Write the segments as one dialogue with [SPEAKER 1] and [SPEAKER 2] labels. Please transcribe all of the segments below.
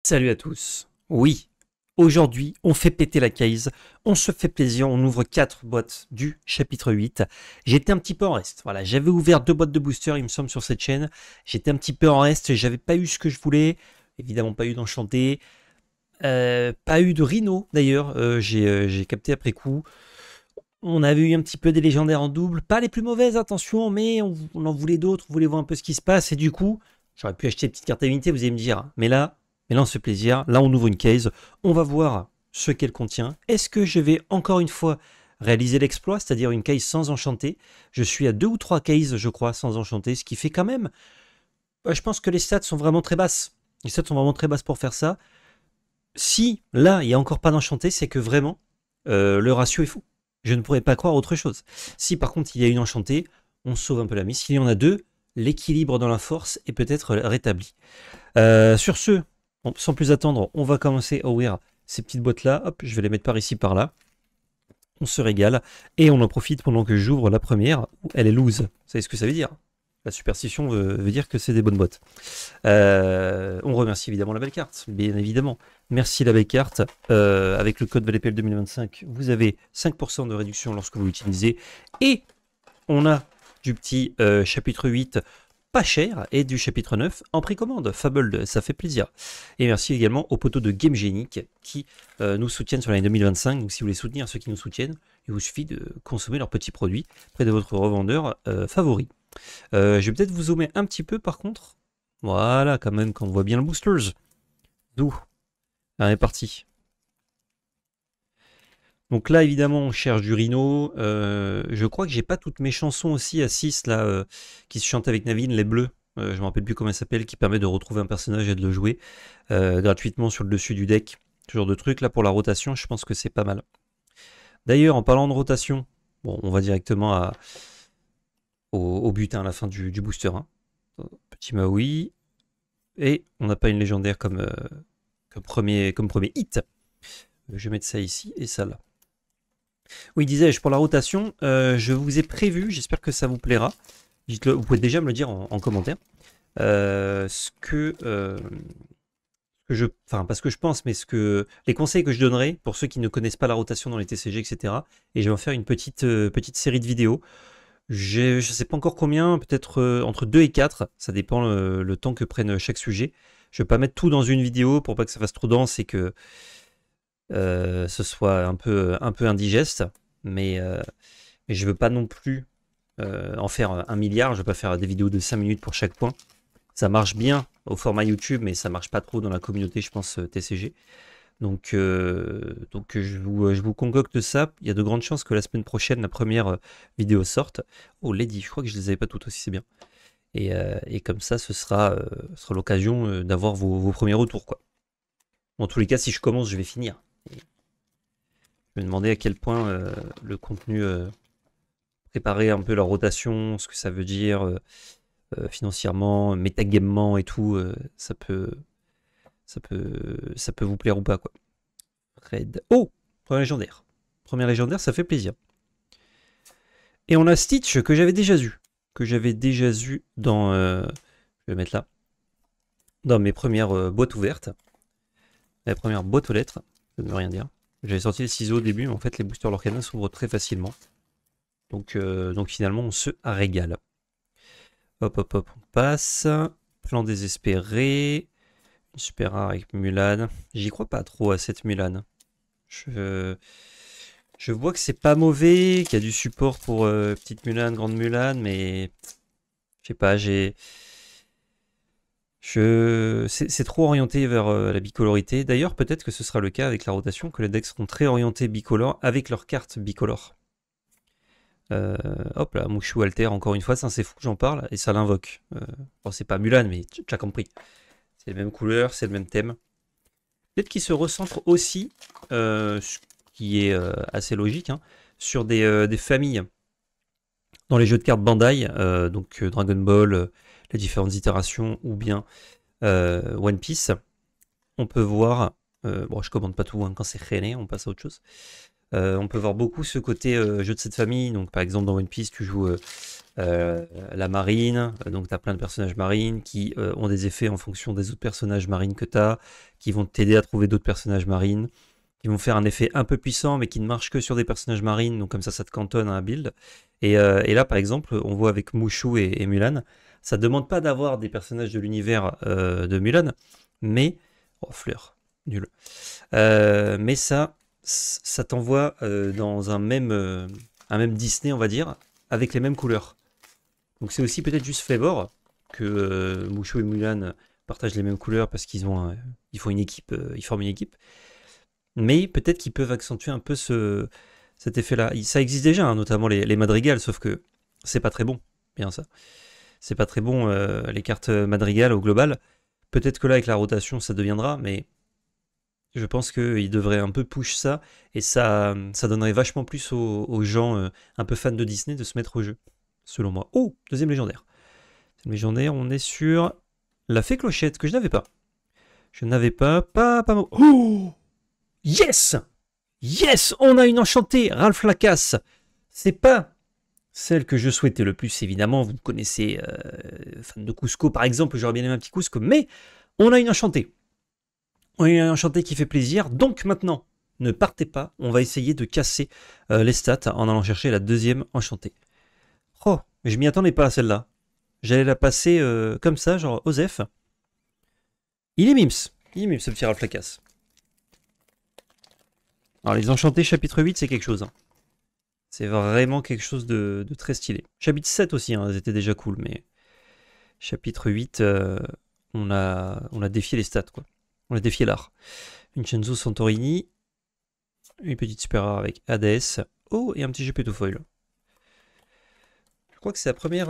[SPEAKER 1] Salut à tous. Oui, aujourd'hui, on fait péter la case, on se fait plaisir, on ouvre 4 boîtes du chapitre 8. J'étais un petit peu en reste. Voilà, j'avais ouvert 2 boîtes de booster, il me semble, sur cette chaîne. J'étais un petit peu en reste, j'avais pas eu ce que je voulais. Évidemment, pas eu d'enchanté. Pas eu de rhino, d'ailleurs. J'ai capté après coup. On avait eu un petit peu des légendaires en double. Pas les plus mauvaises, attention, mais on en voulait d'autres. On voulait voir un peu ce qui se passe. Et du coup, j'aurais pu acheter des petites cartes à unité, vous allez me dire. Mais là, on se fait plaisir. Là, on ouvre une case. On va voir ce qu'elle contient. Est-ce que je vais encore une fois réaliser l'exploit, c'est-à-dire une case sans enchanté? Je suis à 2 ou 3 cases, je crois, sans enchanté, ce qui fait quand même. Je pense que les stats sont vraiment très basses. Les stats sont vraiment très basses pour faire ça. Si là, il n'y a encore pas d'enchanté, c'est que vraiment, le ratio est fou. Je ne pourrais pas croire autre chose. Si par contre il y a une enchantée, on sauve un peu la mise. S'il y en a deux, l'équilibre dans la force est peut-être rétabli. Sur ce, sans plus attendre, on va commencer à ouvrir ces petites boîtes-là. Hop, je vais les mettre par ici, par là. On se régale et on en profite pendant que j'ouvre la première. Elle est loose. Vous savez ce que ça veut dire? La superstition veut dire que c'est des bonnes boîtes. On remercie évidemment la belle carte, bien évidemment. Merci la belle carte. Avec le code VLPL 2025, vous avez 5% de réduction lorsque vous l'utilisez. Et on a du petit chapitre 8 pas cher et du chapitre 9 en précommande. Fable, ça fait plaisir. Et merci également aux poteaux de Game Génique qui nous soutiennent sur l'année 2025. Donc si vous voulez soutenir ceux qui nous soutiennent, il vous suffit de consommer leurs petits produits près de votre revendeur favori. Je vais peut-être vous zoomer un petit peu par contre. Voilà, quand même, qu'on voit bien le boosters. D'où? Allez, parti. Donc là, évidemment, on cherche du Rhino. Je crois que j'ai pas toutes mes chansons aussi à 6 là, qui se chantent avec Navin, les bleus. Je me rappelle plus comment elle s'appelle, qui permet de retrouver un personnage et de le jouer gratuitement sur le dessus du deck. Ce genre de truc là pour la rotation, je pense que c'est pas mal. D'ailleurs, en parlant de rotation, bon, on va directement au but à la fin du booster. Hein. Petit Maui. Et on n'a pas une légendaire comme premier hit. Je vais mettre ça ici et ça là. Oui, disais-je, pour la rotation, je vous ai prévu, j'espère que ça vous plaira. Vous pouvez déjà me le dire en commentaire. Ce que pas ce que je pense, mais les conseils que je donnerai pour ceux qui ne connaissent pas la rotation dans les TCG, etc. Et je vais en faire une petite série de vidéos. Je ne sais pas encore combien, peut-être entre 2 et 4, ça dépend le temps que prenne chaque sujet. Je ne vais pas mettre tout dans une vidéo pour pas que ça fasse trop dense et que ce soit un peu indigeste, mais je veux pas non plus en faire 1 milliard, je veux pas faire des vidéos de 5 minutes pour chaque point. Ça marche bien au format YouTube, mais ça marche pas trop dans la communauté, je pense, TCG. Donc je vous concocte ça. Il y a de grandes chances que la semaine prochaine, la première vidéo sorte. Oh, Lady, je crois que je les avais pas toutes aussi, c'est bien. Et comme ça, ce sera l'occasion d'avoir vos premiers retours, quoi. En tous les cas, si je commence, je vais finir. Et je me demandais à quel point le contenu préparer un peu la rotation, ce que ça veut dire financièrement, métagamement et tout, ça peut vous plaire ou pas, quoi. Red. Oh, première légendaire. Première légendaire, ça fait plaisir. Et on a Stitch que j'avais déjà vu. Dans... je vais mettre là. Dans mes premières boîtes ouvertes. La première boîte aux lettres. Ça ne veut rien dire. J'avais sorti les ciseaux au début, mais en fait les boosters Lorcana s'ouvrent très facilement. Donc finalement on se régale. Hop, hop, hop, on passe. Plan désespéré. Une super rare avec Mulan. J'y crois pas trop à cette Mulan. Je vois que c'est pas mauvais, qu'il y a du support pour petite Mulan, grande Mulan, mais je sais pas, c'est trop orienté vers la bicolorité. D'ailleurs, peut-être que ce sera le cas avec la rotation, que les decks seront très orientés bicolores avec leurs cartes bicolores. Hop là, Mushu Alter, encore une fois, c'est fou que j'en parle, et ça l'invoque. Bon, c'est pas Mulan, mais tu as compris. C'est les mêmes couleurs, c'est le même thème. Peut-être qu'il se recentre aussi, ce qui est assez logique, hein, sur des familles. Dans les jeux de cartes Bandai, donc Dragon Ball, les différentes itérations, ou bien One Piece, on peut voir, bon je commande pas tout hein, quand c'est rené, on passe à autre chose. On peut voir beaucoup ce côté jeu de cette famille, donc par exemple dans One Piece tu joues la marine, donc tu as plein de personnages marines qui ont des effets en fonction des autres personnages marines que tu as, qui vont t'aider à trouver d'autres personnages marines, qui vont faire un effet un peu puissant mais qui ne marche que sur des personnages marines, donc comme ça te cantonne à un build. Et là par exemple, on voit avec Mushu et Mulan, ça ne demande pas d'avoir des personnages de l'univers de Mulan, mais... Oh, fleur, nul. Mais ça t'envoie dans un même Disney, on va dire, avec les mêmes couleurs. Donc c'est aussi peut-être juste Flavor que Mushu et Mulan partagent les mêmes couleurs parce ils font une équipe, ils forment une équipe. Mais peut-être qu'ils peuvent accentuer un peu cet effet-là. Ça existe déjà, hein, notamment les madrigals, sauf que c'est pas très bon, bien ça. C'est pas très bon les cartes madrigales au global. Peut-être que là avec la rotation ça deviendra, mais je pense qu'ils devraient un peu push ça et ça donnerait vachement plus aux gens un peu fans de Disney de se mettre au jeu, selon moi. Oh, deuxième légendaire. Deuxième légendaire, on est sur la fée clochette que je n'avais pas. Je n'avais pas. Oh, yes! Yes! On a une enchantée, Ralph Lacasse. C'est pas celle que je souhaitais le plus, évidemment. Vous connaissez, fan de Cusco par exemple, j'aurais bien aimé un petit Cusco, mais on a une enchantée. On a une enchantée qui fait plaisir. Donc maintenant, ne partez pas, on va essayer de casser les stats en allant chercher la deuxième enchantée. Oh, mais je m'y attendais pas à celle-là. J'allais la passer comme ça, genre Osef. Il est mims ce petit Ralph Lacasse. Alors les enchantés chapitre 8 c'est quelque chose. Hein. C'est vraiment quelque chose de très stylé. Chapitre 7 aussi, hein, elles étaient déjà cool, mais chapitre 8, on a défié les stats, quoi. On a défié l'art. Vincenzo Santorini, une petite super rare avec Hades. Oh, et un petit Gepetto foil. Je crois que c'est la première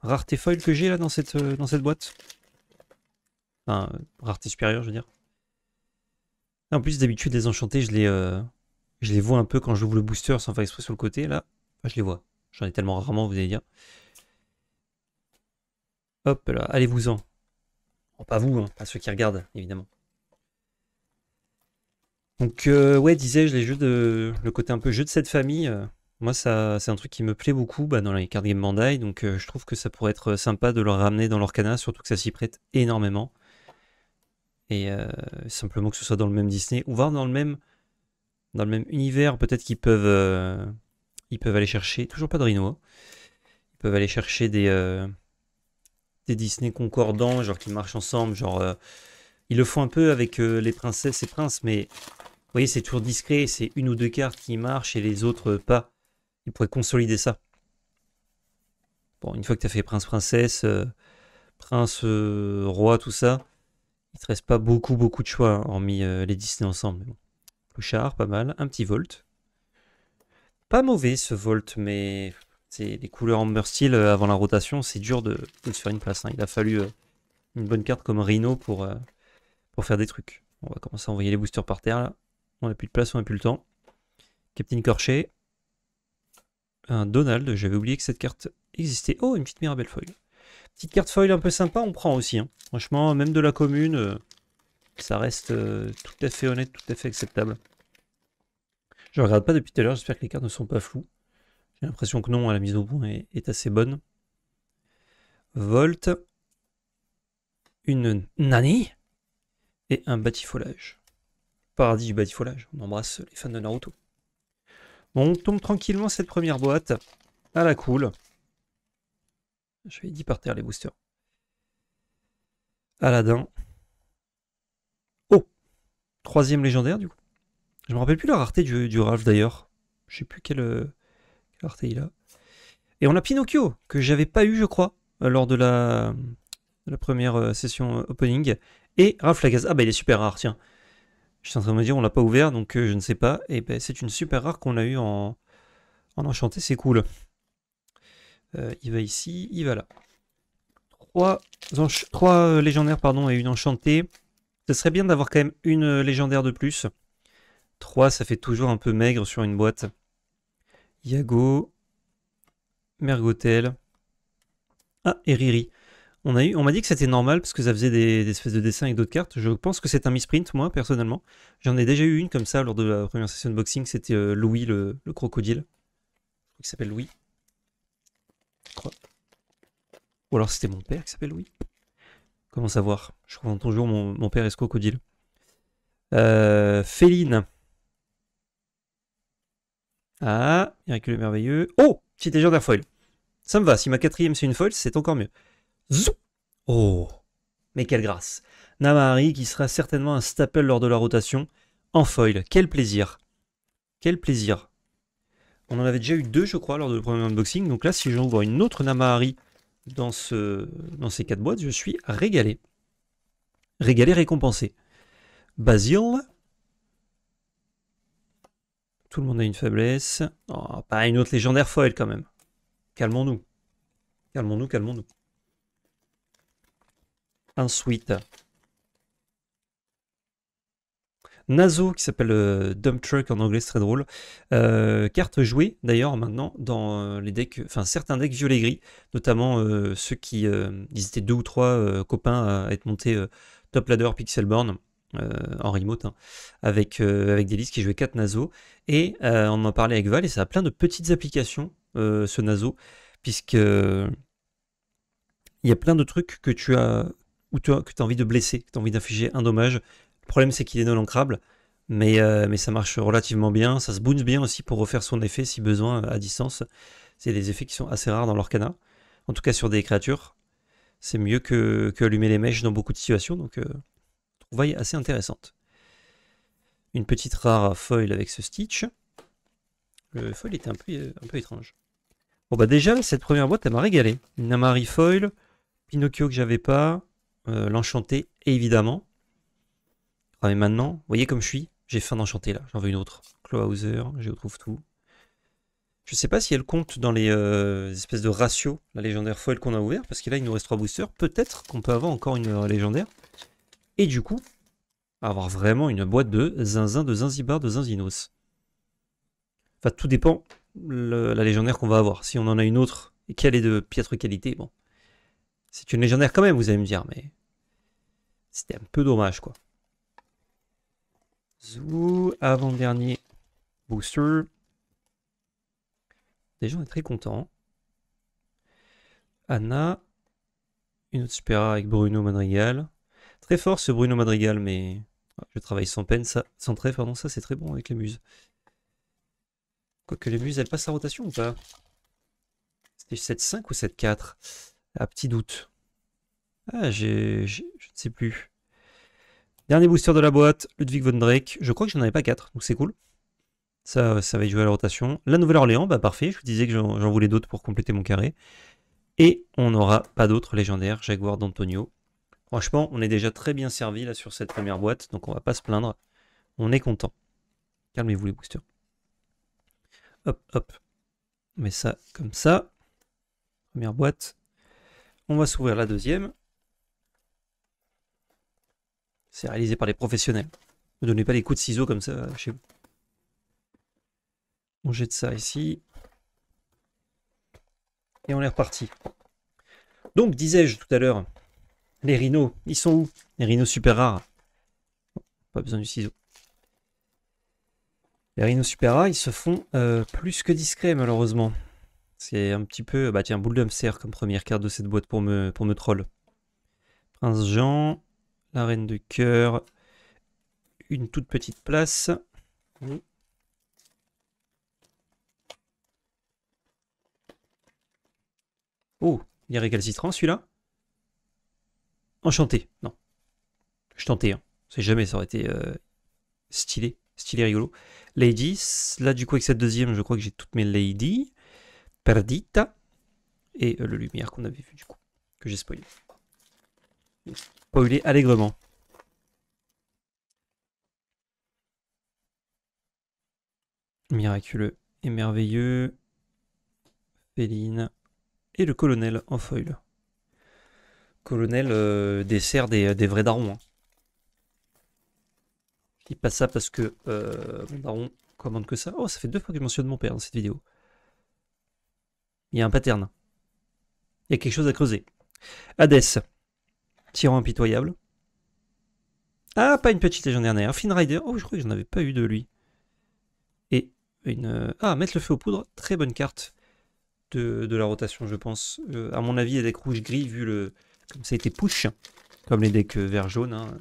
[SPEAKER 1] rareté foil que j'ai là dans cette boîte. Enfin, rareté supérieure, je veux dire. En plus, d'habitude, les enchantés, je les vois un peu quand j'ouvre le booster sans faire exprès sur le côté. Là, enfin, je les vois. J'en ai tellement rarement, vous allez dire. Hop là, allez-vous-en. Oh, pas vous, hein, pas ceux qui regardent, évidemment. Donc, ouais, disais-je, le côté un peu jeu de cette famille, moi, c'est un truc qui me plaît beaucoup dans les card game Bandai. Donc, je trouve que ça pourrait être sympa de le ramener dans l'Orcana, surtout que ça s'y prête énormément. Et simplement que ce soit dans le même Disney, ou voir dans le même univers, peut-être qu'ils peuvent aller chercher, toujours pas de Rhino, hein. Ils peuvent aller chercher des Disney concordants, genre qui marchent ensemble, genre ils le font un peu avec les princesses et princes, mais vous voyez c'est toujours discret, c'est une ou deux cartes qui marchent et les autres pas. Ils pourraient consolider ça. Bon, une fois que tu as fait prince, princesse, prince, roi, tout ça, il te reste pas beaucoup de choix, hein, hormis les Disney ensemble. Mais bon. Clochard, pas mal. Un petit Volt. Pas mauvais ce Volt, mais c'est les couleurs Amber Steel avant la rotation, c'est dur de se faire une place. Hein. Il a fallu une bonne carte comme Rhino pour faire des trucs. On va commencer à envoyer les boosters par terre là. On n'a plus de place, on n'a plus le temps. Captain Corchet. Un Donald, j'avais oublié que cette carte existait. Oh, une petite Mirabelle foil. Petite carte foil un peu sympa, on prend aussi. Hein. Franchement, même de la commune, ça reste tout à fait honnête, tout à fait acceptable. Je regarde pas depuis tout à l'heure, j'espère que les cartes ne sont pas floues. J'ai l'impression que non, la mise au point est assez bonne. Volt. Une Nani. Et un batifolage. Paradis du batifolage. On embrasse les fans de Naruto. Bon, on tombe tranquillement cette première boîte. À la cool. Je vais dire par terre les boosters. Aladdin. Oh, troisième légendaire du coup. Je me rappelle plus la rareté du Ralph d'ailleurs. Je sais plus quelle rareté il a. Et on a Pinocchio, que j'avais pas eu je crois, lors de la première session opening. Et Ralph Lacasse. Ah bah il est super rare, tiens. Je suis en train de me dire on l'a pas ouvert, donc je ne sais pas. Et ben c'est une super rare qu'on a eu en enchanté, c'est cool. Il va ici, il va là. Trois légendaires pardon, et une enchantée. Ce serait bien d'avoir quand même une légendaire de plus. 3, ça fait toujours un peu maigre sur une boîte. Yago. Mergotel. Ah, et Riri. On m'a dit que c'était normal parce que ça faisait des espèces de dessins avec d'autres cartes. Je pense que c'est un misprint, moi, personnellement. J'en ai déjà eu une comme ça lors de la première session de boxing. C'était Louis, le crocodile. Je crois qu'il s'appelle Louis. Je crois. Ou alors c'était mon père qui s'appelle Louis. Comment savoir? Je crois toujours mon père est crocodile. Féline. Ah, Miraculeux merveilleux. Oh, petit légendaire foil. Ça me va, si ma quatrième c'est une foil, c'est encore mieux. Zou. Oh, mais quelle grâce. Namahari qui sera certainement un staple lors de la rotation en foil. Quel plaisir. Quel plaisir. On en avait déjà eu 2, je crois, lors de le premier unboxing. Donc là, si j'envoie une autre Namahari dans ces 4 boîtes, je suis régalé. Régalé, récompensé. Basile. Tout le monde a une faiblesse. Oh, pas une autre légendaire foil quand même. Calmons-nous. Calmons-nous, calmons-nous. Ensuite, Nazo qui s'appelle Dump Truck en anglais, c'est très drôle. Carte jouée d'ailleurs maintenant dans les decks, enfin certains decks violet gris, notamment ceux qui ils étaient 2 ou 3 copains à être montés top ladder Pixelborn en remote hein, avec des listes qui jouaient 4 Nazo. Et on en parlait avec Val et ça a plein de petites applications ce Nazo, puisque il y a plein de trucs que tu as que tu as envie de blesser, que tu as envie d'infliger un dommage. Le problème, c'est qu'il est non ancrable, mais ça marche relativement bien. Ça se bounce bien aussi pour refaire son effet si besoin à distance. C'est des effets qui sont assez rares dans l'Orcana. En tout cas, sur des créatures, c'est mieux que allumer les mèches dans beaucoup de situations. Donc, trouvaille assez intéressante. Une petite rare foil avec ce Stitch. Le foil était un peu étrange. Bon, bah déjà, cette première boîte, elle m'a régalé. Une Namahari foil, Pinocchio que j'avais pas, l'Enchanté, évidemment. Ah, mais maintenant, vous voyez comme je suis, j'ai faim d'enchanter là, j'en veux une autre. Clawhauser, je retrouve tout. Je sais pas si elle compte dans les espèces de ratios, la légendaire foil qu'on a ouvert, parce que là il nous reste 3 boosters, peut-être qu'on peut avoir encore une légendaire. Et du coup, avoir vraiment une boîte de zinzin, de zinzibar, de zinzinos. Enfin, tout dépend la légendaire qu'on va avoir. Si on en a une autre et qu'elle est de piètre qualité, bon. C'est une légendaire quand même, vous allez me dire, mais c'était un peu dommage quoi. Zou, avant-dernier booster. Déjà, on est très content. Anna. Une autre super rare avec Bruno Madrigal. Très fort ce Bruno Madrigal, mais je travaille sans peine, ça, sans trait, pardon, ça c'est très bon avec les muses. Quoique les muses, elles passent à rotation ou pas? C'était 7-5 ou 7-4? Ah, petit doute. Ah, je ne sais plus. Dernier booster de la boîte, Ludwig von Drake. Je crois que j'en avais pas 4, donc c'est cool. Ça va y jouer à la rotation. La Nouvelle-Orléans, bah parfait. Je vous disais que j'en voulais d'autres pour compléter mon carré. Et on n'aura pas d'autres légendaires. Jaguar d'Antonio. Franchement, on est déjà très bien servi là sur cette première boîte. Donc on va pas se plaindre. On est content. Calmez-vous les boosters. Hop, hop. On met ça comme ça. Première boîte. On va s'ouvrir la deuxième. C'est réalisé par les professionnels. Ne donnez pas les coups de ciseaux comme ça chez vous. On jette ça ici. Et on est reparti. Donc, disais-je tout à l'heure, les rhinos, ils sont où? Les rhinos super rares. Pas besoin du ciseau. Les rhinos super rares, ils se font plus que discrets, malheureusement. C'est un petit peu... Bah tiens, boule de hamster comme première carte de cette boîte pour me troll. Prince Jean, la reine de cœur, une toute petite place. Oh, il est récalcitrant celui-là. Enchanté, non. Je tentais, hein. C'est jamais, ça aurait été stylé, rigolo. Lady, là du coup avec cette deuxième, je crois que j'ai toutes mes ladies. Perdita. Et le lumière qu'on avait vu du coup, que j'ai spoilé. Spoilé allègrement. Miraculeux et merveilleux. Féline. Et le colonel en foil. Colonel dessert des vrais darons. Hein. Je dis pas ça parce que mon daron commande que ça. Oh, ça fait 2 fois que je mentionne mon père dans cette vidéo. Il y a un pattern. Il y a quelque chose à creuser. Hadès. Tyran impitoyable. Ah, pas une petite légendaire nerf. Finn Rider. Oh, je crois que j'en avais pas eu de lui. Et une... Ah, mettre le feu aux poudres. Très bonne carte de la rotation, je pense. À mon avis, les decks rouge-gris, vu comme ça a été push, comme les decks vert-jaune, hein,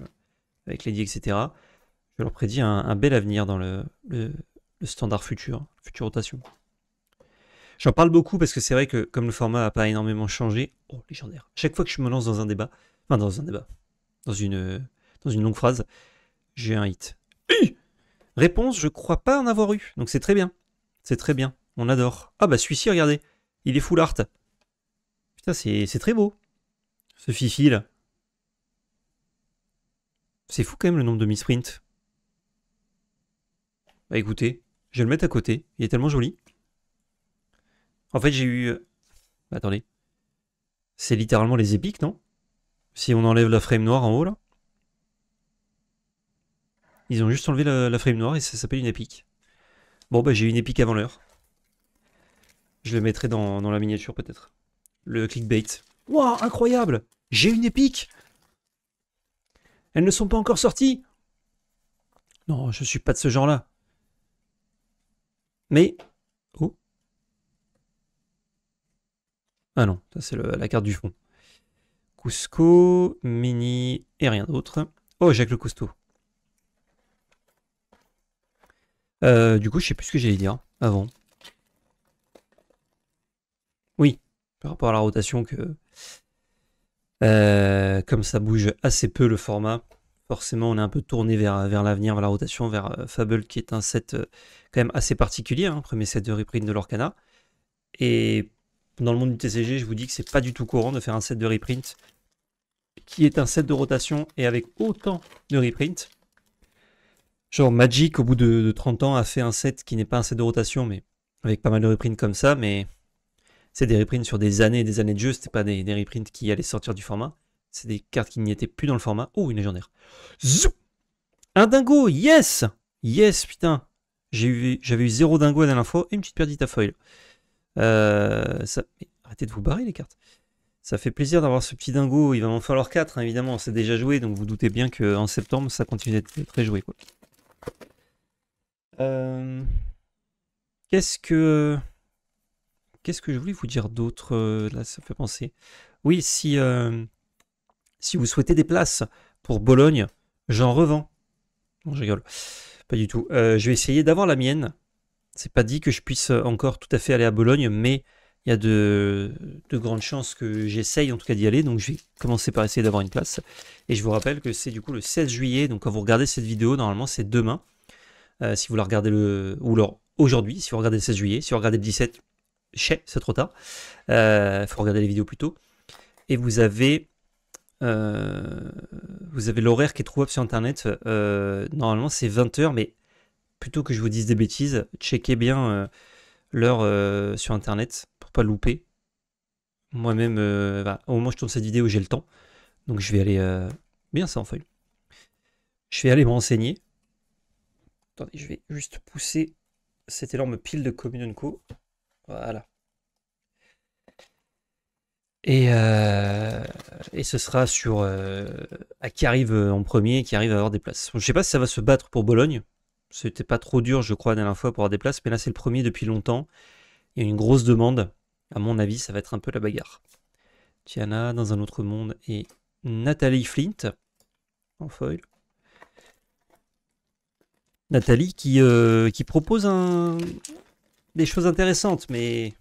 [SPEAKER 1] avec Lady, etc. Je leur prédis un bel avenir dans le standard future rotation. J'en parle beaucoup parce que c'est vrai que comme le format n'a pas énormément changé, oh légendaire. Chaque fois que je me lance dans un débat, dans une longue phrase, j'ai un hit. Réponse, je crois pas en avoir eu, donc c'est très bien. C'est très bien, on adore. Ah bah celui-ci, regardez, il est full art. Putain, c'est très beau, ce fifi là. C'est fou quand même le nombre de misprint. Bah écoutez, je vais le mettre à côté, il est tellement joli. En fait, j'ai eu... attendez. C'est littéralement les épiques, non? Si on enlève la frame noire en haut, là. Ils ont juste enlevé la frame noire et ça s'appelle une épique. Bon, bah j'ai eu une épique avant l'heure. Je le mettrai dans la miniature, peut-être. Le clickbait. Waouh, incroyable! J'ai une épique! Elles ne sont pas encore sorties! Non, je suis pas de ce genre-là. Mais... oh. Ah non, ça c'est la carte du fond. Cusco, Mini et rien d'autre. Oh, Jacques le Cousteau. Du coup, je sais plus ce que j'allais dire avant. Oui, par rapport à la rotation que... comme ça bouge assez peu le format, forcément on est un peu tourné vers l'avenir, vers la rotation, vers Fable qui est un set quand même assez particulier, hein, premier set de reprint de l'Orcana. Et dans le monde du TCG, je vous dis que c'est pas du tout courant de faire un set de reprint qui est un set de rotation et avec autant de reprint. Genre Magic, au bout de 30 ans, a fait un set qui n'est pas un set de rotation, mais avec pas mal de reprints comme ça, mais c'est des reprints sur des années et des années de jeu, c'était pas des reprints qui allaient sortir du format. C'est des cartes qui n'y étaient plus dans le format. Oh, une légendaire. Zou, un dingo, yes! Yes, putain. J'avais eu 0 dingo la dernière fois et une petite perdite à foil. Arrêtez de vous barrer les cartes. Ça fait plaisir d'avoir ce petit dingo. Il va m'en falloir 4, hein, évidemment. C'est déjà joué, donc vous doutez bien qu'en septembre, ça continue d'être très joué, quoi. Qu'est-ce que je voulais vous dire d'autre? Là, ça fait penser. Oui, si vous souhaitez des places pour Bologne, j'en revends. Non, je rigole. Pas du tout. Je vais essayer d'avoir la mienne. C'est pas dit que je puisse encore tout à fait aller à Bologne, mais il y a de grandes chances que j'essaye en tout cas d'y aller. Donc je vais commencer par essayer d'avoir une place. Et je vous rappelle que c'est du coup le 16 juillet. Donc quand vous regardez cette vidéo, normalement c'est demain. Si vous la regardez ou alors aujourd'hui, si vous regardez le 16 juillet. Si vous regardez le 17, c'est trop tard. Il faut regarder les vidéos plus tôt. Et vous avez l'horaire qui est trouvable sur internet. Normalement c'est 20h, mais plutôt que je vous dise des bêtises, checkez bien l'heure sur internet pour pas louper. Moi-même, au moment où je tourne cette vidéo, j'ai le temps. Donc je vais aller... bien ça en feuille. Je vais aller me renseigner. Attendez, je vais juste pousser cette énorme pile de Commune & Co. Voilà. Et ce sera sur à qui arrive en premier, qui arrive à avoir des places. Je sais pas si ça va se battre pour Bologne. C'était pas trop dur, je crois, la dernière fois pour avoir des places, mais là c'est le premier depuis longtemps. Il y a une grosse demande. À mon avis, ça va être un peu la bagarre. Tiana dans un autre monde et Nathalie Flint en foil. Nathalie qui propose des choses intéressantes, mais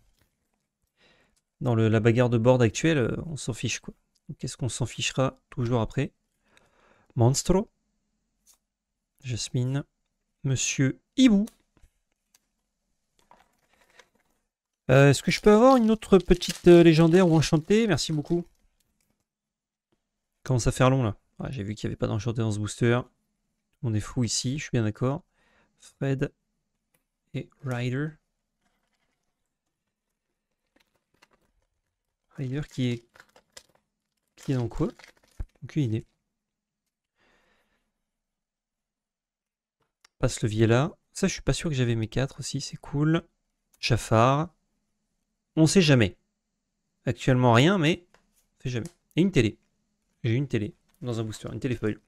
[SPEAKER 1] dans la bagarre de board actuelle, on s'en fiche quoi. Qu'est-ce qu'on s'en fichera toujours après? Monstro, Jasmine, Monsieur Hibou. Est-ce que je peux avoir une autre petite légendaire ou enchantée? Merci beaucoup. Commence à faire long là. Ouais, j'ai vu qu'il n'y avait pas d'enchanté dans ce booster. On est fou ici, je suis bien d'accord. Fred et Ryder. Ryder qui est dans quoi? Aucune idée. Passe le Viella. Ça, je suis pas sûr que j'avais mes 4 aussi, c'est cool. Chafard. On sait jamais. Actuellement rien, mais on sait jamais. Et une télé. J'ai une télé dans un booster, une téléfoil.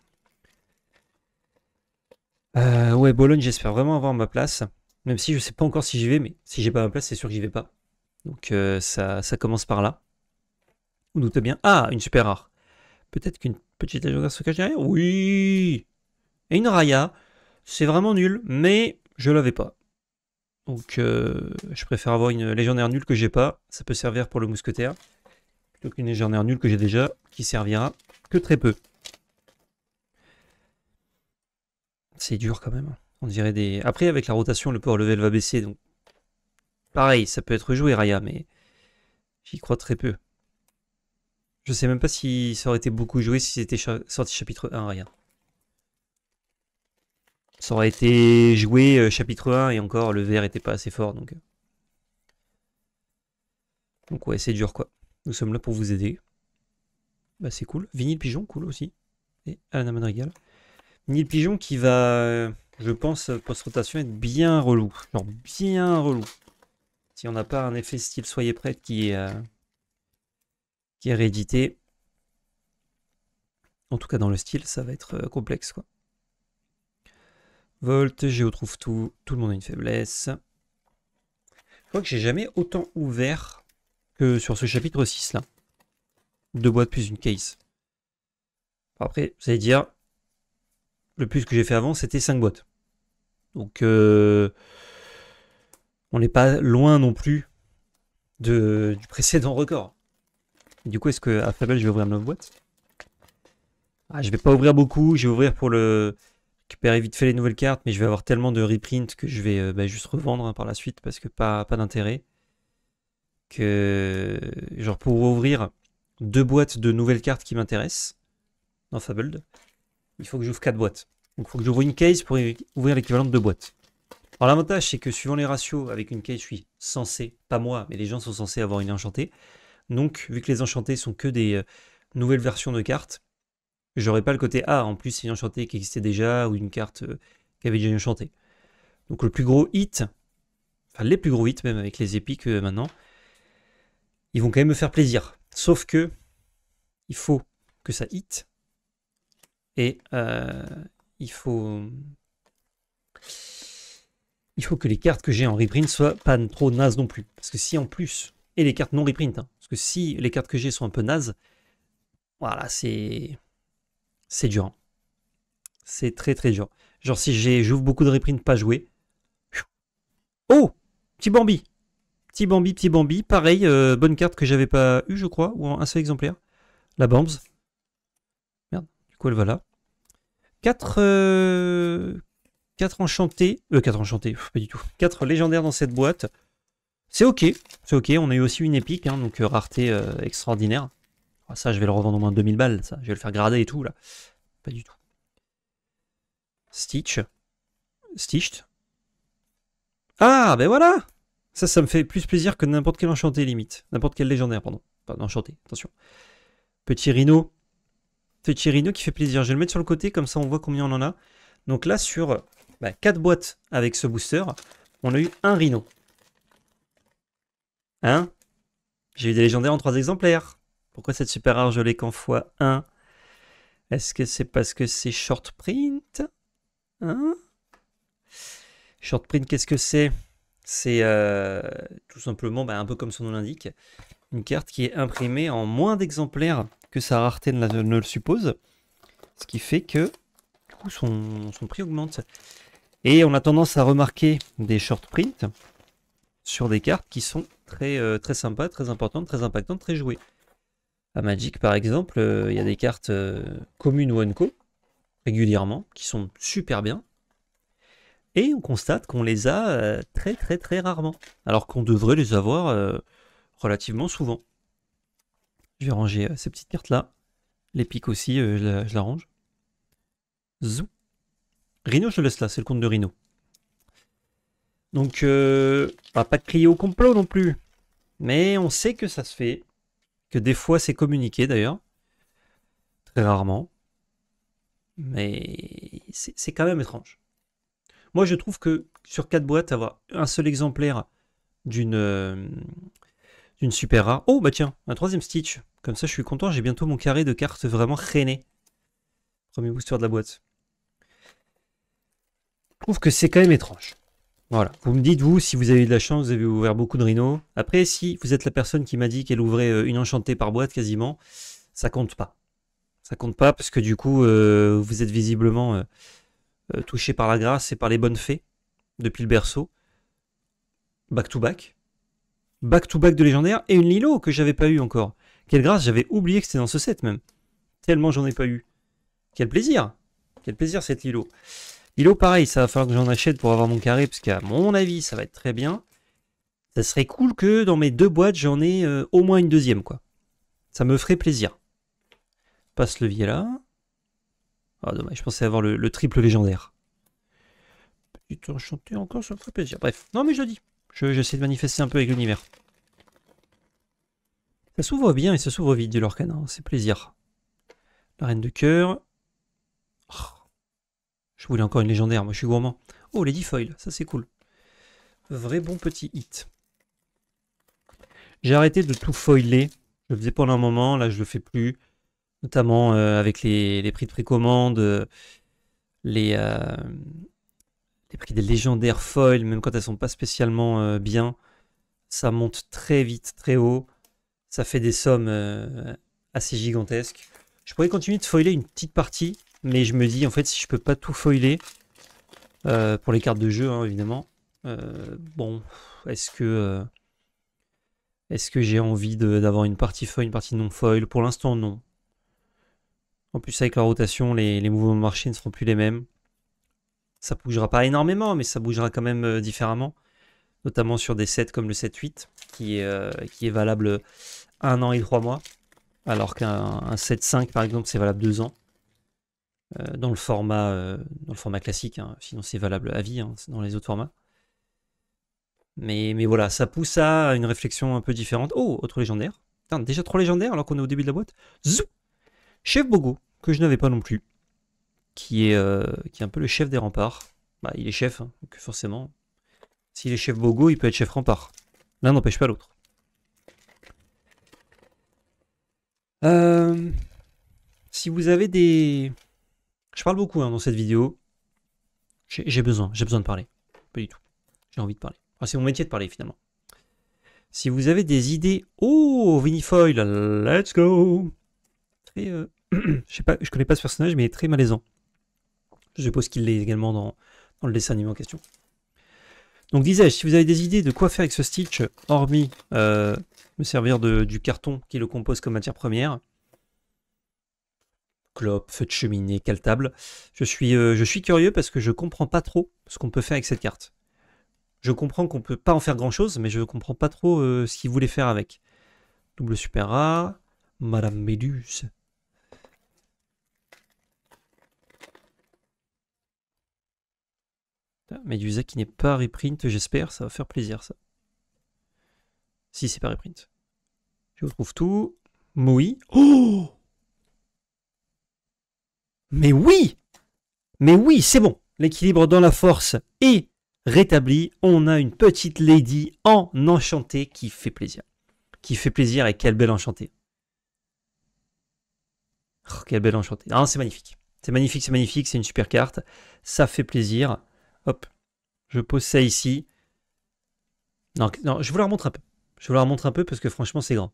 [SPEAKER 1] Ouais, Bologne, j'espère vraiment avoir ma place. Même si je sais pas encore si j'y vais, mais si j'ai pas ma place, c'est sûr que j'y vais pas. Donc ça commence par là. On doute bien. Ah, une super rare. Peut-être qu'une petite légendaire se cache derrière. Oui. Et une Raya. C'est vraiment nul, mais je l'avais pas. Donc je préfère avoir une légendaire nulle que j'ai pas. Ça peut servir pour le mousquetaire. Plutôt qu'une légendaire nulle que j'ai déjà, qui servira que très peu. C'est dur quand même. On dirait des... Après, avec la rotation, le power level va baisser. Donc pareil, ça peut être joué, Raya, mais j'y crois très peu. Je sais même pas si ça aurait été beaucoup joué si c'était sorti chapitre 1, Raya. Ça aurait été joué chapitre 1 et encore le vert était pas assez fort. Donc ouais, c'est dur quoi. Nous sommes là pour vous aider. Bah c'est cool. Vinyle Pigeon, cool aussi. Et Alana Madrigal. Vinyle Pigeon qui va, je pense, post-rotation être bien relou. Genre bien relou. Si on n'a pas un effet style Soyez prête qui est réédité. En tout cas dans le style, ça va être complexe quoi. Volt, Géo trouve tout. Tout le monde a une faiblesse. Je crois que j'ai jamais autant ouvert que sur ce chapitre 6 là. 2 boîtes plus une case. Après, vous allez dire, le plus que j'ai fait avant, c'était 5 boîtes. Donc, on n'est pas loin non plus du précédent record. Du coup, est-ce qu'à Fable, je vais ouvrir 9 boîtes? Je vais pas ouvrir beaucoup. Je vais ouvrir pour récupérer vite fait les nouvelles cartes, mais je vais avoir tellement de reprint que je vais juste revendre par la suite parce que pas d'intérêt. Que, genre, pour ouvrir 2 boîtes de nouvelles cartes qui m'intéressent dans Fabled, il faut que j'ouvre 4 boîtes. Donc il faut que j'ouvre une case pour ouvrir l'équivalent de 2 boîtes. Alors l'avantage c'est que suivant les ratios, avec une case je suis censé, pas moi, mais les gens sont censés avoir une enchantée. Donc vu que les enchantés sont que des nouvelles versions de cartes, j'aurai pas le côté en plus c'est une enchantée qui existait déjà ou une carte qui avait déjà une enchantée. Donc le plus gros hit, enfin les plus gros hits même avec les épiques maintenant, ils vont quand même me faire plaisir. Sauf que il faut que ça hit et il faut que les cartes que j'ai en reprint soient pas trop nazes non plus. Parce que si en plus, et les cartes non reprint, parce que si les cartes que j'ai sont un peu nazes, voilà, c'est dur. C'est très très dur. Genre si j'ouvre beaucoup de reprint pas joué. Oh, petit Bambi. Petit Bambi. Pareil, bonne carte que j'avais pas eu, je crois, ou un seul exemplaire. La Bambs. Merde, du coup elle va là. 4 enchantés. 4 enchantés, pas du tout. 4 légendaires dans cette boîte. C'est ok. C'est ok. On a eu aussi une épique, hein, donc rareté extraordinaire. Ça, je vais le revendre au moins 2000 balles. Ça. Je vais le faire grader et tout, là. Pas du tout. Stitch. Stitched. Ah, ben voilà. Ça me fait plus plaisir que n'importe quel enchanté, limite. N'importe quel légendaire, pardon. Pas enchanté, attention. Petit rhino. Petit rhino qui fait plaisir. Je vais le mettre sur le côté, comme ça on voit combien on en a. Donc là, sur 4 boîtes avec ce booster, on a eu un rhino. Hein? J'ai eu des légendaires en 3 exemplaires. Pourquoi cette super rare je l'ai qu'en x1? Est-ce que c'est parce que c'est short print? Hein? Short print, qu'est-ce que c'est? C'est tout simplement, un peu comme son nom l'indique, une carte qui est imprimée en moins d'exemplaires que sa rareté ne le suppose. Ce qui fait que du coup, son prix augmente. Et on a tendance à remarquer des short prints sur des cartes qui sont très, très sympas, très importantes, très impactantes, très jouées. À Magic, par exemple, il y a des cartes communes ou unco, régulièrement, qui sont super bien. Et on constate qu'on les a très très très rarement. Alors qu'on devrait les avoir relativement souvent. Je vais ranger ces petites cartes-là. L'épique aussi, je la range. Zou. Rhino, je le laisse là, c'est le compte de Rhino. Donc, on va pas crier au complot non plus. Mais on sait que ça se fait. Que des fois c'est communiqué d'ailleurs. Très rarement. Mais c'est quand même étrange. Moi je trouve que sur 4 boîtes, avoir un seul exemplaire d'une super rare. Oh bah tiens, un 3ème Stitch. Comme ça je suis content, j'ai bientôt mon carré de cartes vraiment rené. Premier booster de la boîte. Je trouve que c'est quand même étrange. Voilà. Vous me dites, vous, si vous avez eu de la chance, vous avez ouvert beaucoup de rhinos. Après, si vous êtes la personne qui m'a dit qu'elle ouvrait une enchantée par boîte quasiment, ça compte pas. Ça compte pas parce que du coup, vous êtes visiblement touché par la grâce et par les bonnes fées depuis le berceau. Back to back. Back to back de légendaire et une Lilo que j'avais pas eu encore. Quelle grâce, j'avais oublié que c'était dans ce set même. Tellement j'en ai pas eu. Quel plaisir. Quel plaisir cette Lilo. Lilo pareil, ça va falloir que j'en achète pour avoir mon carré parce qu'à mon avis ça va être très bien. Ça serait cool que dans mes 2 boîtes j'en ai au moins une deuxième quoi. Ça me ferait plaisir. Passe levier là. Ah dommage, je pensais avoir le triple légendaire. Petit enchanté encore, ça me ferait plaisir. Bref, non mais je le dis. J'essaie de manifester un peu avec l'univers. Ça s'ouvre bien et ça s'ouvre vite du Lorcan, c'est plaisir. La reine de cœur. Oh, je voulais encore une légendaire, moi je suis gourmand. Oh, Lady Foil, ça c'est cool. Vrai bon petit hit. J'ai arrêté de tout foiler. Je le faisais pendant un moment, là je le fais plus. Notamment avec les prix de précommande, les prix des légendaires foil, même quand elles sont pas spécialement bien. Ça monte très vite, très haut. Ça fait des sommes assez gigantesques. Je pourrais continuer de foiler une petite partie, mais je me dis en fait si je peux pas tout foiler pour les cartes de jeu hein, évidemment. Bon, est-ce que j'ai envie d'avoir une partie foil, une partie non foil? Pour l'instant non. En plus avec la rotation, les mouvements de marché ne seront plus les mêmes. Ça bougera pas énormément, mais ça bougera quand même différemment. Notamment sur des sets comme le 7-8, qui est valable 1 an et 3 mois. Alors qu'un 7-5 par exemple, c'est valable 2 ans. Dans le format classique, hein. Sinon c'est valable à vie, hein, dans les autres formats. Mais voilà, ça pousse à une réflexion un peu différente. Oh, autre légendaire. Putain, déjà 3 légendaires alors qu'on est au début de la boîte. Zou, Chef Bogo, que je n'avais pas non plus. Qui est un peu le chef des remparts. Bah, il est chef, hein, donc forcément. S'il est chef Bogo, il peut être chef rempart. L'un n'empêche pas l'autre. Si vous avez des... Je parle beaucoup hein, dans cette vidéo. J'ai besoin de parler. Pas du tout. J'ai envie de parler. Enfin, c'est mon métier de parler finalement. Si vous avez des idées... Oh, Vinifoil, let's go. Très, je sais pas, je connais pas ce personnage, mais il est très malaisant. Je suppose qu'il l'est également dans le dessin animé en question. Donc disais-je, si vous avez des idées de quoi faire avec ce Stitch, hormis me servir du carton qui le compose comme matière première, clope, feu de cheminée, caltable, je suis curieux parce que je comprends pas trop ce qu'on peut faire avec cette carte. Je comprends qu'on peut pas en faire grand chose, mais je comprends pas trop ce qu'il voulait faire avec. Double super rare, Madame Méduse. Médusa qui n'est pas reprint, j'espère, ça va faire plaisir ça. Si c'est pas reprint. Je retrouve tout. Moui. Oh! Mais oui! Mais oui, c'est bon. L'équilibre dans la force est rétabli. On a une petite lady en enchanté qui fait plaisir. Qui fait plaisir et quelle belle enchantée. Oh, quelle belle enchantée. Ah, c'est magnifique. C'est magnifique, c'est magnifique. C'est une super carte. Ça fait plaisir. Hop. Je pose ça ici. Non, non, je vous la remontre un peu. Je vous la remontre un peu parce que franchement, c'est grand.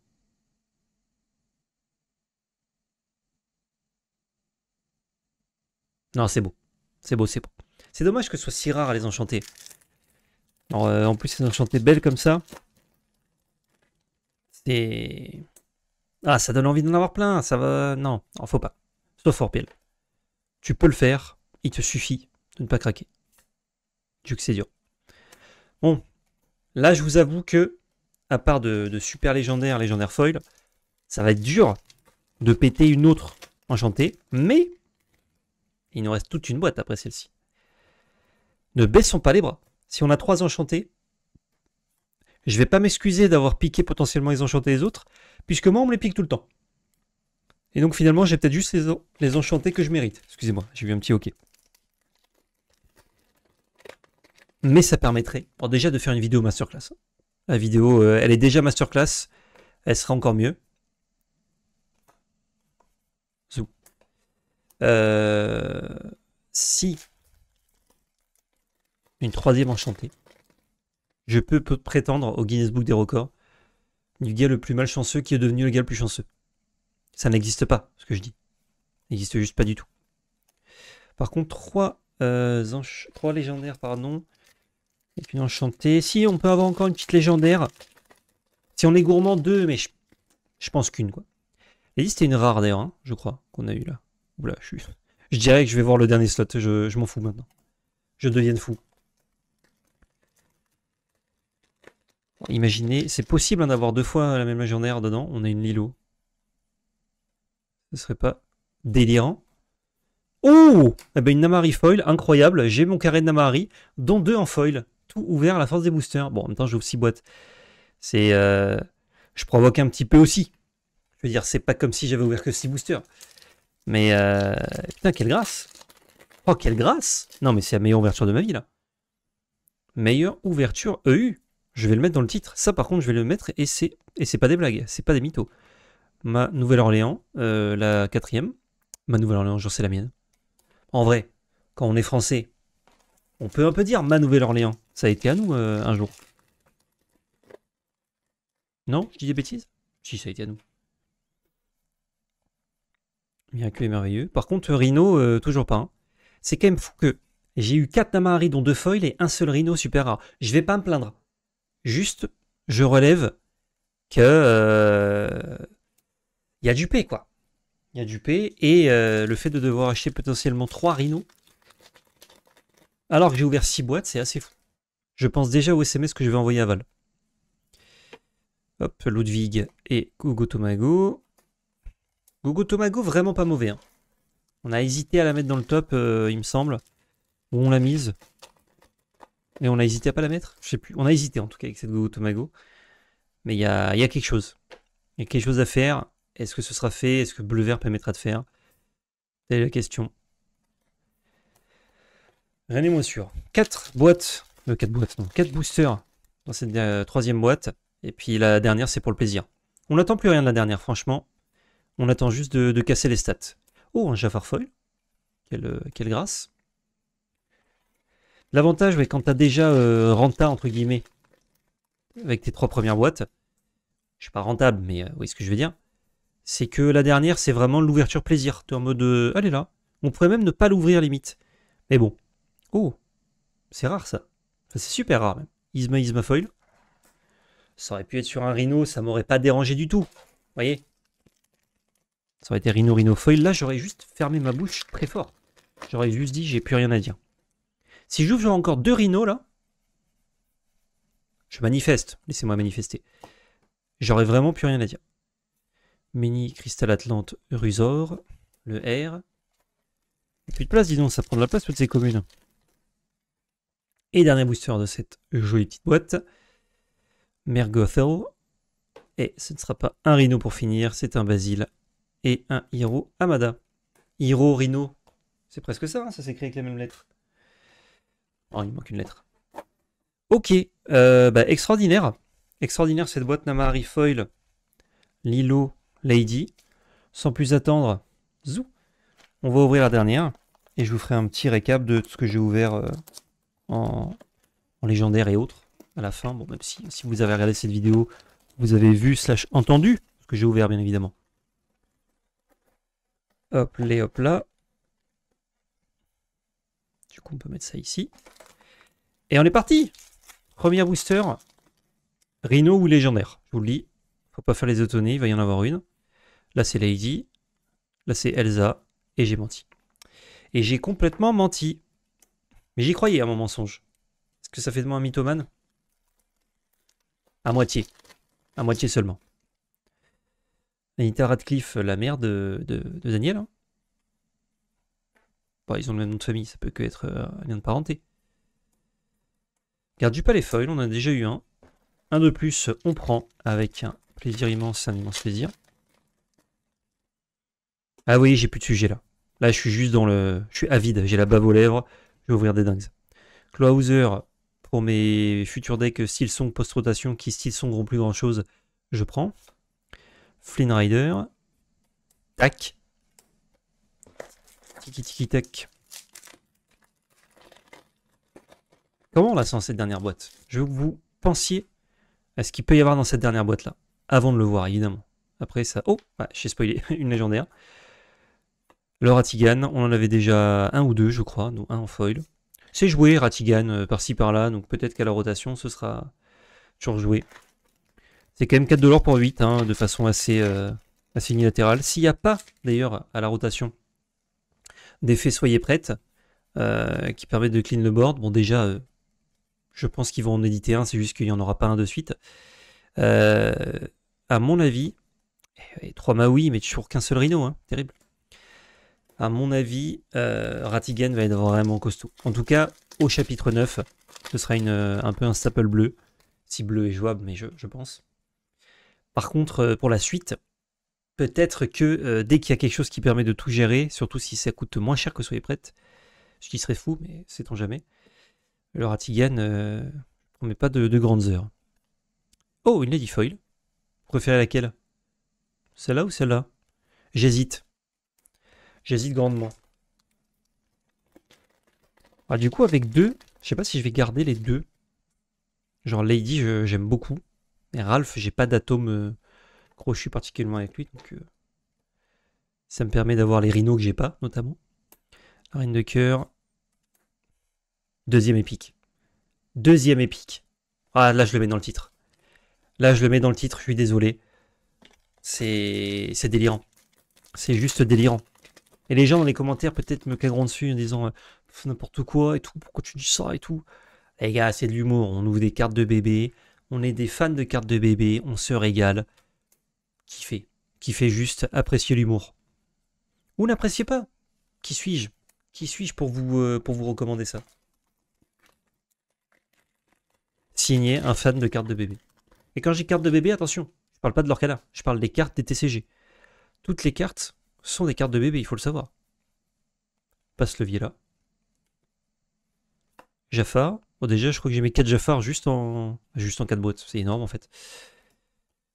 [SPEAKER 1] Non, c'est beau. C'est beau, c'est beau. C'est dommage que ce soit si rare à les enchanter. Alors, en plus, c'est enchanté belle comme ça. C'est... Ah, ça donne envie d'en avoir plein. Ça va... Non, non, faut pas. Sauf Orpiel. Tu peux le faire. Il te suffit de ne pas craquer. Dieu que c'est dur. Bon. Là, je vous avoue que, à part de super légendaire foil, ça va être dur de péter une autre enchantée. Mais il nous reste toute une boîte après celle-ci. Ne baissons pas les bras. Si on a 3 enchantés, je vais pas m'excuser d'avoir piqué potentiellement les enchantés des autres, puisque moi on me les pique tout le temps. Et donc finalement j'ai peut-être juste les enchantés que je mérite. Excusez-moi, j'ai vu un petit hockey. Mais ça permettrait, bon, déjà de faire une vidéo masterclass. La vidéo, elle est déjà masterclass, elle sera encore mieux. Zou. Si une 3e enchantée, Je peux prétendre au Guinness Book des records du gars le plus malchanceux qui est devenu le gars le plus chanceux. Ça n'existe pas, ce que je dis. Ça n'existe juste pas du tout. Par contre, 3 légendaires, pardon. Et puis enchanté. Si, on peut avoir encore une petite légendaire. Si on est gourmand, 2, mais je pense qu'une, quoi. Et c'était une rare d'ailleurs, hein, je crois, qu'on a eu là. Oula, je dirais que je vais voir le dernier slot. Je m'en fous maintenant. Je deviens fou. Imaginez, c'est possible d'avoir 2 fois la même légendaire dedans. On a une Lilo. Ce serait pas délirant? Oh, eh ben une Namari foil, incroyable. J'ai mon carré de Namari, dont 2 en foil. Tout ouvert à la force des boosters. Bon, en même temps, j'ouvre 6 boîtes. C'est... je provoque un petit peu aussi. Je veux dire, c'est pas comme si j'avais ouvert que 6 boosters. Mais... putain, quelle grâce. Oh, quelle grâce. Non, mais c'est la meilleure ouverture de ma vie, là. Meilleure ouverture EU. Je vais le mettre dans le titre. Ça, par contre, je vais le mettre et c'est pas des blagues. C'est pas des mythos. Ma Nouvelle-Orléans, la 4e. Ma Nouvelle-Orléans, genre c'est la mienne. En vrai, quand on est français, on peut un peu dire ma Nouvelle-Orléans. Ça a été à nous un jour. Non, je dis des bêtises? Si, ça a été à nous. Miraculeux et merveilleux. Par contre, Rhino, toujours pas. Hein. C'est quand même fou que j'ai eu 4 Namahari dont 2 foils et un seul Rhino super rare. Je vais pas me plaindre. Juste, je relève que y a du P, quoi. Il y a du P et le fait de devoir acheter potentiellement 3 Rhinos alors que j'ai ouvert 6 boîtes, c'est assez fou. Je pense déjà au SMS que je vais envoyer à Val. Hop, Ludwig et Gogo Tomago. Gogo Tomago, vraiment pas mauvais. Hein. On a hésité à la mettre dans le top, il me semble. Ou on l'a mise. Mais on a hésité à pas la mettre. Je sais plus. On a hésité en tout cas avec cette Gogo Tomago. Mais il y a quelque chose. Il y a quelque chose à faire. Est-ce que ce sera fait? Est-ce que bleu-vert permettra de faire? C'est la question. Rien n'est moins sûr. 4 boîtes. 4 boîtes, non. 4 boosters dans cette 3e boîte. Et puis la dernière, c'est pour le plaisir. On n'attend plus rien de la dernière, franchement. On attend juste de casser les stats. Oh, un Jafar Foil. Quelle grâce. L'avantage, ouais, quand tu as déjà renta, entre guillemets, avec tes 3 premières boîtes, je suis pas rentable, mais vous voyez ce que je veux dire, c'est que la dernière, c'est vraiment l'ouverture plaisir. Tu es en mode, allez là. On pourrait même ne pas l'ouvrir, limite. Mais bon. Oh, c'est rare, ça. Enfin, c'est super rare, même. Isma Foil. Ça aurait pu être sur un Rhino, ça m'aurait pas dérangé du tout. Vous voyez? Ça aurait été Rhino Foil. Là, j'aurais juste fermé ma bouche très fort. J'aurais juste dit, j'ai plus rien à dire. Si j'ouvre encore 2 Rhinos, là, je manifeste. Laissez-moi manifester. J'aurais vraiment plus rien à dire. Mini Crystal Atlante Rusor. Le R. Et plus de place, dis donc, ça prend de la place toutes ces communes. Et dernier booster de cette jolie petite boîte. Mergothel. Et ce ne sera pas un Rhino pour finir, c'est un Basile. Et un Hiro Amada. Hiro Rhino. C'est presque ça, hein, ça s'écrit avec les mêmes lettres. Oh, il manque une lettre. Ok, extraordinaire. Extraordinaire cette boîte Namahari Foil. Lilo Lady. Sans plus attendre, zou. On va ouvrir la dernière. Et je vous ferai un petit récap de tout ce que j'ai ouvert en légendaire et autres à la fin. Bon, même si vous avez regardé cette vidéo, vous avez vu / entendu ce que j'ai ouvert, bien évidemment. Hop, hop là. Du coup, on peut mettre ça ici. Et on est parti. Premier booster. Rhino ou légendaire. Je vous le dis. Faut pas faire les étonner, il va y en avoir une. Là, c'est Lady. Là, c'est Elsa. Et j'ai menti. Et j'ai complètement menti. Mais j'y croyais à mon mensonge. Est-ce que ça fait de moi un mythomane? À moitié. À moitié seulement. Anita Radcliffe, la mère de Daniel. Hein. Bon, ils ont le même nom de famille, ça peut que être un lien de parenté. Garde du palais foil, on en a déjà eu un. Un de plus, on prend avec un plaisir immense, un immense plaisir. Ah oui, j'ai plus de sujet là. Là, je suis juste dans le... Je suis avide, j'ai la bave aux lèvres. Je vais ouvrir des dingues. Clawhauser, pour mes futurs decks style song post-rotation qui style songeront plus grand chose, je prends. Flynn Rider. Tac. Tiki tiki tac. Comment on la sent cette dernière boîte? Je vais vous pensiez à ce qu'il peut y avoir dans cette dernière boîte-là, avant de le voir, évidemment. Après ça... Oh, ouais, j'ai spoilé une légendaire. Le Ratigan, on en avait déjà un ou deux, je crois, dont un en foil. C'est joué, Ratigan, par-ci par-là, donc peut-être qu'à la rotation, ce sera toujours joué. C'est quand même 4 $ pour 8, hein, de façon assez unilatérale. S'il n'y a pas, d'ailleurs, à la rotation, d'effet Soyez prête, qui permet de clean le board, bon déjà, je pense qu'ils vont en éditer un, c'est juste qu'il n'y en aura pas un de suite. À mon avis, 3 Maui, mais toujours qu'un seul Rhino, hein, terrible. À mon avis, Ratigan va être vraiment costaud. En tout cas, au chapitre 9, ce sera un peu un staple bleu. Si bleu est jouable, mais je pense. Par contre, pour la suite, peut-être que dès qu'il y a quelque chose qui permet de tout gérer, surtout si ça coûte moins cher que Soyez prête, ce qui serait fou, mais sait-on jamais, le Ratigan ne promet pas de grandes heures. Oh, une Lady Foil. Vous préférez laquelle? Celle-là ou celle-là? J'hésite. J'hésite grandement. Ah, du coup, avec deux, je sais pas si je vais garder les deux. Genre Lady, j'aime beaucoup. Et Ralph, j'ai pas d'atome crochu particulièrement avec lui. Donc, ça me permet d'avoir les rhinos que j'ai pas, notamment. La reine de cœur. Deuxième épique. Deuxième épique. Ah, là, je le mets dans le titre. Là, je le mets dans le titre, je suis désolé. C'est délirant. C'est juste délirant. Et les gens dans les commentaires peut-être me cagueront dessus en disant n'importe quoi et tout, pourquoi tu dis ça et tout. Les gars, c'est de l'humour, on ouvre des cartes de bébé, on est des fans de cartes de bébé, on se régale. Kiffez juste, apprécier l'humour. Ou n'appréciez pas. Qui suis-je? Qui suis-je pour vous recommander ça? Signé un fan de cartes de bébé. Et quand j'ai cartes de bébé, attention, je parle pas de l'Orcana, je parle des cartes des TCG. Toutes les cartes sont des cartes de bébé, il faut le savoir. Passe levier là. Jafar. Bon, déjà, je crois que j'ai mis 4 Jafar juste en 4 boîtes. C'est énorme en fait.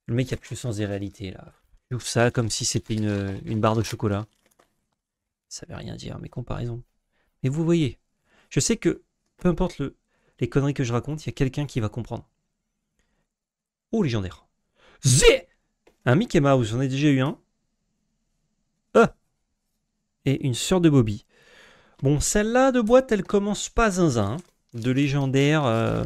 [SPEAKER 1] Le mec a plus le sens des réalités là. Il ouvre ça comme si c'était une barre de chocolat. Ça veut rien dire, mes comparaisons. Mais vous voyez, je sais que peu importe les conneries que je raconte, il y a quelqu'un qui va comprendre. Oh, légendaire. Zé! Un Mickey Mouse, j'en ai déjà eu un. Et une sœur de Bobby. Bon, celle-là de boîte, elle commence pas zinzin. De légendaire,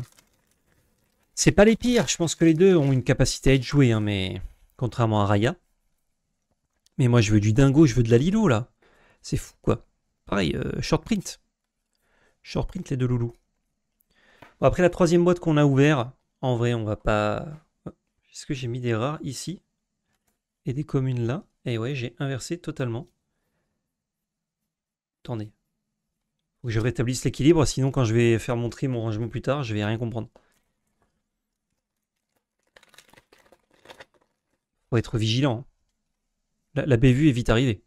[SPEAKER 1] c'est pas les pires. Je pense que les deux ont une capacité à être joués, hein, mais contrairement à Raya. Mais moi, je veux du dingo, je veux de la Lilo, là. C'est fou, quoi. Pareil, short print. Short print, les deux loulous. Bon, après la troisième boîte qu'on a ouvert, en vrai, on va pas... Est-ce que j'ai mis des rares ici? Et des communes là? Et ouais, j'ai inversé totalement. Attendez. Faut que je rétablisse l'équilibre, sinon quand je vais faire mon tri, mon rangement plus tard, je vais rien comprendre. Faut être vigilant. La bévue est vite arrivée.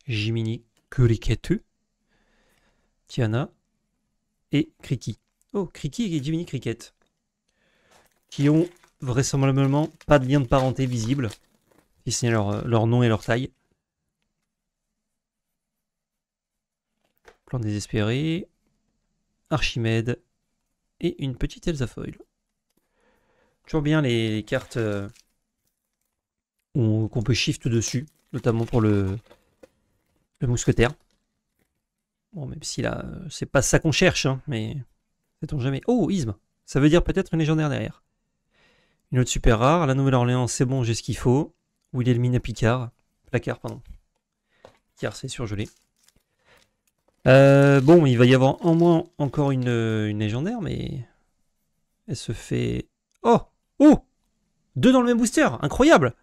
[SPEAKER 1] Jiminy Cricket, Tiana et Kriki. Oh, Kriki et Jiminy Cricket. Qui ont vraisemblablement pas de lien de parenté visible, si ce n'est leur nom et leur taille. Plan désespéré, Archimède et une petite Elsa Foil. Toujours bien les cartes qu'on peut shift dessus, notamment pour le mousquetaire. Bon, même si là, c'est pas ça qu'on cherche, hein, mais sait-on jamais. Oh, Ism, ça veut dire peut-être une légendaire derrière. Une autre super rare, la Nouvelle-Orléans, c'est bon, j'ai ce qu'il faut. Wilhelmina Picard, Placard, pardon. Car c'est surgelé. Bon, il va y avoir en moins encore une légendaire, mais elle se fait... Oh! Oh! Deux dans le même booster! Incroyable!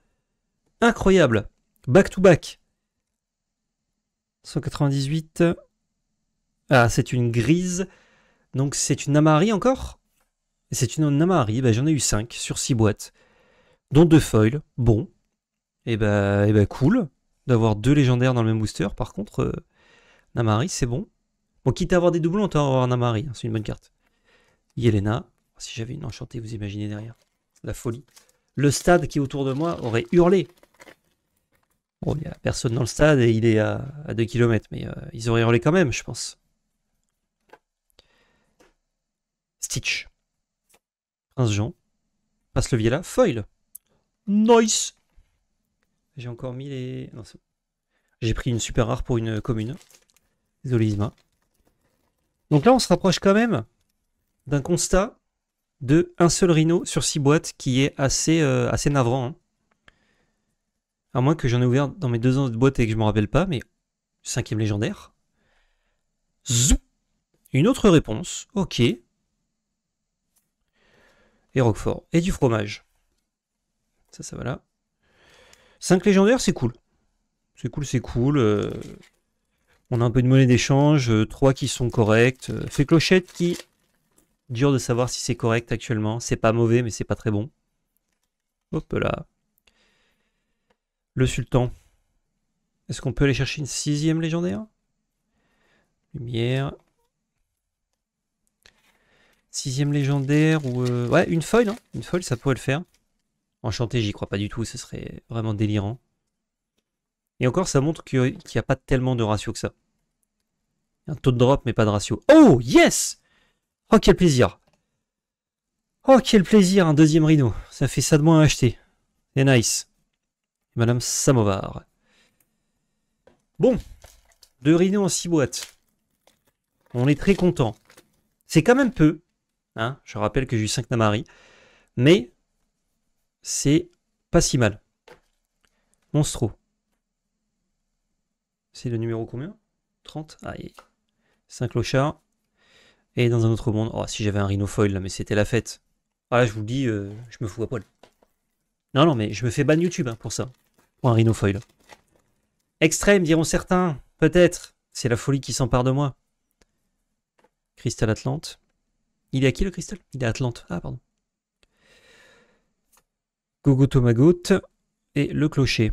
[SPEAKER 1] Incroyable! Back to back. 198. Ah, c'est une grise. Donc c'est une Amari encore? C'est une Amari, bah, j'en ai eu 5 sur 6 boîtes. Dont 2 foils. Bon. Et bah cool d'avoir 2 légendaires dans le même booster. Par contre, Namari, c'est bon. Bon, quitte à avoir des doublons, autant avoir Namari, hein, c'est une bonne carte. Yelena, si j'avais une enchantée, vous imaginez derrière. La folie. Le stade qui est autour de moi aurait hurlé. Bon, il n'y a personne dans le stade et il est à 2 km, mais ils auraient hurlé quand même, je pense. Stitch. Prince Jean. Passe le Viella. Foil. Nice. J'ai encore mis les... Non, j'ai pris une super rare pour une commune. Désolé Isma. Donc là, on se rapproche quand même d'un constat de un seul rhino sur 6 boîtes qui est assez navrant. Hein. À moins que j'en ai ouvert dans mes 2 ans de boîte et que je ne me rappelle pas, mais 5e légendaire. Zou. Une autre réponse. Ok. Et Roquefort. Et du fromage. Ça va là. 5 légendaires, c'est cool. C'est cool. On a un peu de monnaie d'échange. 3 qui sont corrects. Fait clochette qui... Dur de savoir si c'est correct actuellement. C'est pas mauvais, mais c'est pas très bon. Hop là. Le sultan. Est-ce qu'on peut aller chercher une 6e légendaire? Lumière. 6e légendaire ou... Ouais, une foil. Hein. Une foil, ça pourrait le faire. Enchanté, j'y crois pas du tout. Ce serait vraiment délirant. Et encore, ça montre qu'il n'y a pas tellement de ratio que ça. Un taux de drop, mais pas de ratio. Oh, yes! Oh, quel plaisir! Oh, quel plaisir, un 2e rhino. Ça fait ça de moins à acheter. C'est nice. Madame Samovar. Bon. 2 rhinos en 6 boîtes. On est très content. C'est quand même peu. Hein, je rappelle que j'ai eu 5 Namari. Mais c'est pas si mal. Monstro. C'est le numéro combien? 30. Aïe. 5 clochards. Et dans un autre monde. Oh, si j'avais un rhino foil là, mais c'était la fête. Ah, je vous le dis, je me fous à poil. Non, mais je me fais ban YouTube hein, pour ça. Pour un rhino foil. Extrême, diront certains. Peut-être. C'est la folie qui s'empare de moi. Cristal Atlante. Il est à qui le cristal? Il est à Atlante. Ah, pardon. Gogo Tomagout. Et le clocher.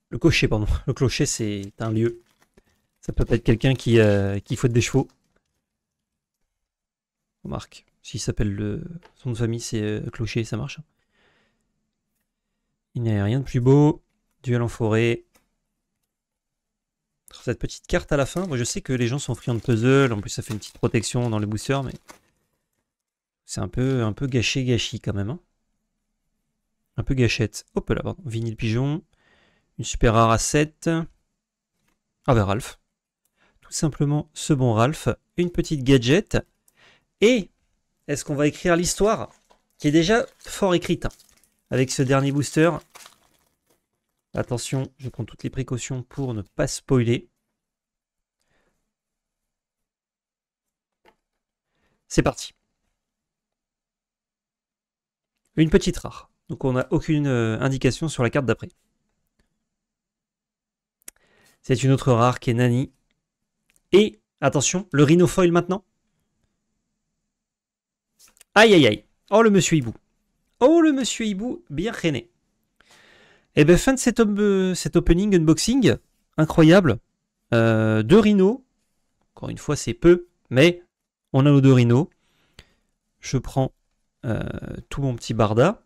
[SPEAKER 1] Le cocher, pardon. Le clocher, c'est un lieu. Ça peut être quelqu'un qui fouette des chevaux. Remarque. S'il s'appelle son nom de famille, c'est clocher, ça marche. Il n'y a rien de plus beau. Duel en forêt. Cette petite carte à la fin, moi je sais que les gens sont friands de puzzle, en plus ça fait une petite protection dans les boosters, mais c'est un peu gâchis quand même. Hein. Un peu gâchette. Hop là, pardon. Vinyle pigeon. Une super rare à 7. Ah ben Ralph. Tout simplement ce bon Ralph. Une petite gadget. Et est-ce qu'on va écrire l'histoire qui est déjà fort écrite hein, avec ce dernier booster. Attention, je prends toutes les précautions pour ne pas spoiler. C'est parti. Une petite rare. Donc on n'a aucune indication sur la carte d'après. C'est une autre rare qui est Nani. Et, attention, le Rhino Foil maintenant. Aïe aïe aïe. Oh le monsieur hibou. Oh le monsieur hibou, bien rené. Et bien fin de cet opening unboxing. Incroyable. 2 rhinos. Encore une fois c'est peu, mais on a nos 2 rhinos. Je prends tout mon petit barda.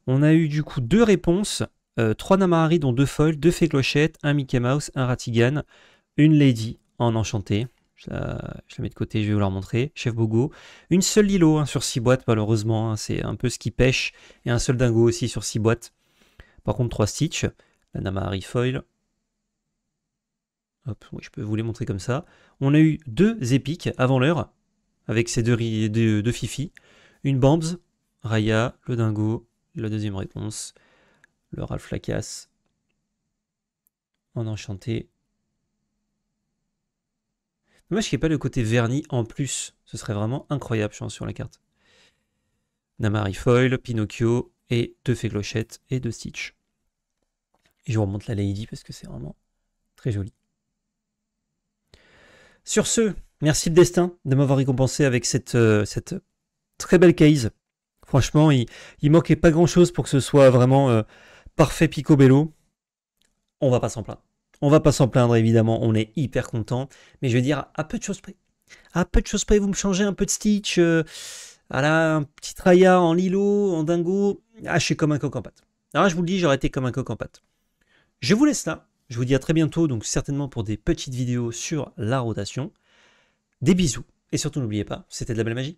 [SPEAKER 1] On a eu du coup 2 réponses. 3 Namahari dont 2 foils, 2 fées clochettes, un Mickey Mouse, un Ratigan, une Lady en enchanté. Je la mets de côté, je vais vous la remontrer. Chef Bogo. Une seule Lilo hein, sur 6 boîtes malheureusement. Hein, c'est un peu ce qui pêche. Et un seul Dingo aussi sur 6 boîtes. Par contre 3 Stitch. La Namahari foil. Hop, oui, je peux vous les montrer comme ça. On a eu 2 épiques avant l'heure. Avec ces 2 Fifi. Une Bambs, Raya, le Dingo. La deuxième réponse. Le Ralph Lacasse. En enchanté. Dommage qu'il n'y ait pas le côté verni en plus. Ce serait vraiment incroyable, je pense, sur la carte. Namahari foil, Pinocchio et 2 fées clochettes et 2 Stitch. Et je vous remonte la Lady parce que c'est vraiment très joli. Sur ce, merci le destin de m'avoir récompensé avec cette très belle case. Franchement, il manquait pas grand chose pour que ce soit vraiment parfait picobello. On va pas s'en plaindre. On va pas s'en plaindre évidemment, on est hyper content. Mais je veux dire, à peu de choses près. À peu de choses près, vous me changez un peu de Stitch. Voilà, un petit Raya en Lilo, en Dingo. Ah, je suis comme un coq en pâte. Alors je vous le dis, j'aurais été comme un coq en pâte. Je vous laisse là. Je vous dis à très bientôt, donc certainement pour des petites vidéos sur la rotation. Des bisous. Et surtout, n'oubliez pas, c'était de la belle magie.